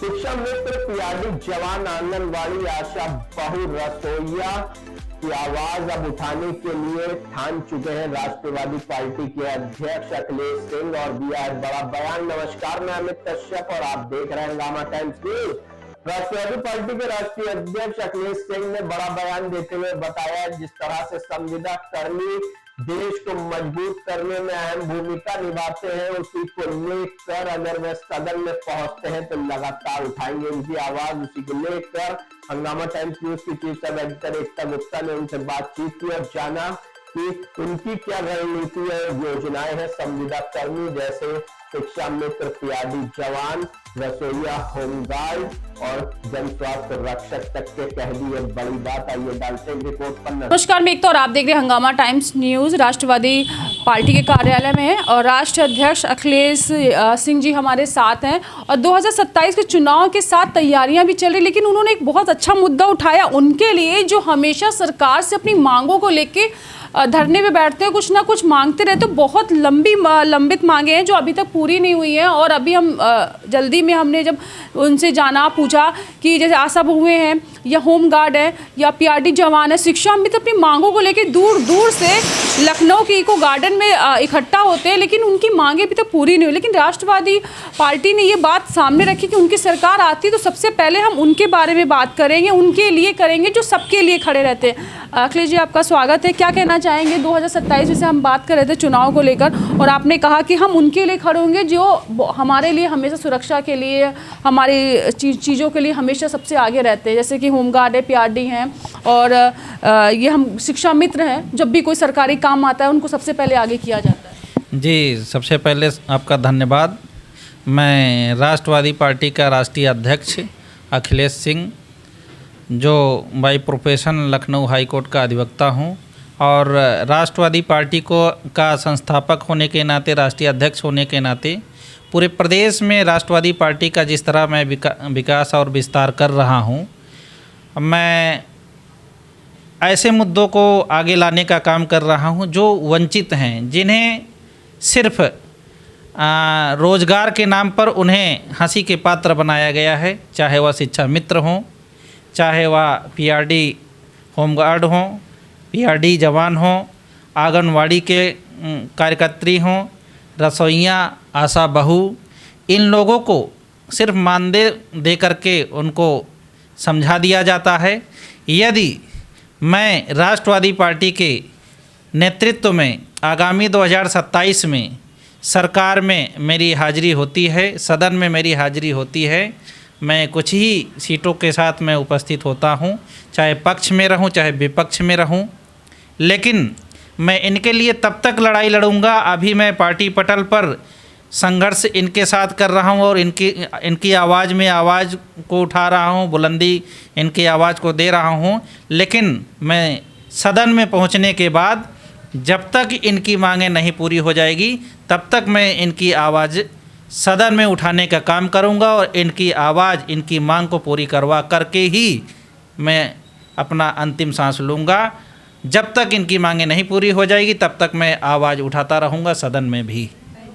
शिक्षा मित्र, पीआरडी जवान, आंगनवाड़ी आशा बहु, रसोइया की आवाज अब उठाने के लिए ठान चुके हैं राष्ट्रवादी पार्टी के अध्यक्ष अखिलेश सिंह और दिया है बड़ा बयान। नमस्कार, मैं अमित कश्यप और आप देख रहे हैं हंगामा टाइम्स न्यूज। राष्ट्रवादी पार्टी के राष्ट्रीय अध्यक्ष अखिलेश सिंह ने बड़ा बयान देते हुए बताया जिस तरह से संविदा कर्मी देश को मजबूत करने में अहम भूमिका निभाते हैं, उसी को लेकर अगर वे सदन में पहुंचते हैं तो लगातार उठाएंगे उनकी आवाज। उसी को लेकर हंगामा टाइम्स न्यूज की चीफ सब एडिटर एकता गुप्ता ने उनसे बातचीत की और जाना कि उनकी क्या रणनीति और योजनाएं हैं संविदा कर्मी जैसे शिक्षा मित्र, पीआरडी जवान, रसोइया, होमगार्ड और जन स्वास्थ्य रक्षक तक के कह दी एक बड़ी बात। आइए डालते हैं रिपोर्ट पर। नमस्कार, मैं एक तो और आप देख रहे हैं हंगामा टाइम्स न्यूज़। राष्ट्रवादी पार्टी के कार्यालय में है और राष्ट्रीय अध्यक्ष अखिलेश सिंह जी हमारे साथ हैं और 2027 के चुनाव के साथ तैयारियां भी चल रही, लेकिन उन्होंने एक बहुत अच्छा मुद्दा उठाया उनके लिए जो हमेशा सरकार से अपनी मांगों को लेके धरने पे बैठते हैं, कुछ ना कुछ मांगते रहते। बहुत लंबित मांगे हैं जो अभी तक पूरी नहीं हुई हैं और अभी हम जल्दी में हमने जब उनसे जाना पूछा कि जैसे आशा बहुएं हैं या होम गार्ड है या पीआरडी जवान है, शिक्षा मित्र अपनी मांगों को लेकर दूर दूर से लखनऊ के इको गार्डन में इकट्ठा होते हैं, लेकिन उनकी मांगे अभी तक पूरी नहीं हुई। लेकिन राष्ट्रवादी पार्टी ने ये बात सामने रखी कि उनकी सरकार आती है तो सबसे पहले हम उनके बारे में बात करेंगे, उनके लिए करेंगे जो सबके लिए खड़े रहते हैं। अखिलेश जी, आपका स्वागत है। क्या कहना चाहेंगे 2027 में से हम बात कर रहे थे चुनाव को लेकर और आपने कहा कि हम उनके लिए खड़े होंगे जो हमारे लिए हमेशा सुरक्षा के लिए, हमारी चीज़ों के लिए हमेशा सबसे आगे रहते हैं, जैसे कि होमगार्ड है, पीआरडी हैं और ये हम शिक्षा मित्र हैं। जब भी कोई सरकारी काम आता है उनको सबसे पहले आगे किया जाता है। जी, सबसे पहले आपका धन्यवाद। मैं राष्ट्रवादी पार्टी का राष्ट्रीय अध्यक्ष अखिलेश सिंह, जो by profession Lucknow high court का अधिवक्ता हूँ और राष्ट्रवादी पार्टी का संस्थापक होने के नाते, राष्ट्रीय अध्यक्ष होने के नाते पूरे प्रदेश में राष्ट्रवादी पार्टी का जिस तरह मैं विकास और विस्तार कर रहा हूँ, मैं ऐसे मुद्दों को आगे लाने का काम कर रहा हूँ जो वंचित हैं, जिन्हें सिर्फ रोज़गार के नाम पर उन्हें हंसी के पात्र बनाया गया है, चाहे वह शिक्षा मित्र हों, चाहे वह पीआरडी होमगार्ड हों, पीआरडी जवान हों, आंगनवाड़ी के कार्यकर्त्री हों, रसोइयाँ, आशा बहू, इन लोगों को सिर्फ मानदेय दे करके उनको समझा दिया जाता है। यदि मैं राष्ट्रवादी पार्टी के नेतृत्व में आगामी 2027 में सरकार में मेरी हाजिरी होती है, सदन में मेरी हाजिरी होती है, मैं कुछ ही सीटों के साथ मैं उपस्थित होता हूं, चाहे पक्ष में रहूं चाहे विपक्ष में रहूं, लेकिन मैं इनके लिए तब तक लड़ाई लड़ूंगा। अभी मैं पार्टी पटल पर संघर्ष इनके साथ कर रहा हूं और इनकी आवाज़ में आवाज़ को उठा रहा हूं, बुलंदी इनकी आवाज़ को दे रहा हूं, लेकिन मैं सदन में पहुंचने के बाद जब तक इनकी मांगें नहीं पूरी हो जाएगी तब तक मैं इनकी आवाज़ सदन में उठाने का काम करूंगा और इनकी आवाज़, इनकी मांग को पूरी करवा करके ही मैं अपना अंतिम सांस लूँगा। जब तक इनकी मांगें नहीं पूरी हो जाएगी तब तक मैं आवाज़ उठाता रहूँगा सदन में भी।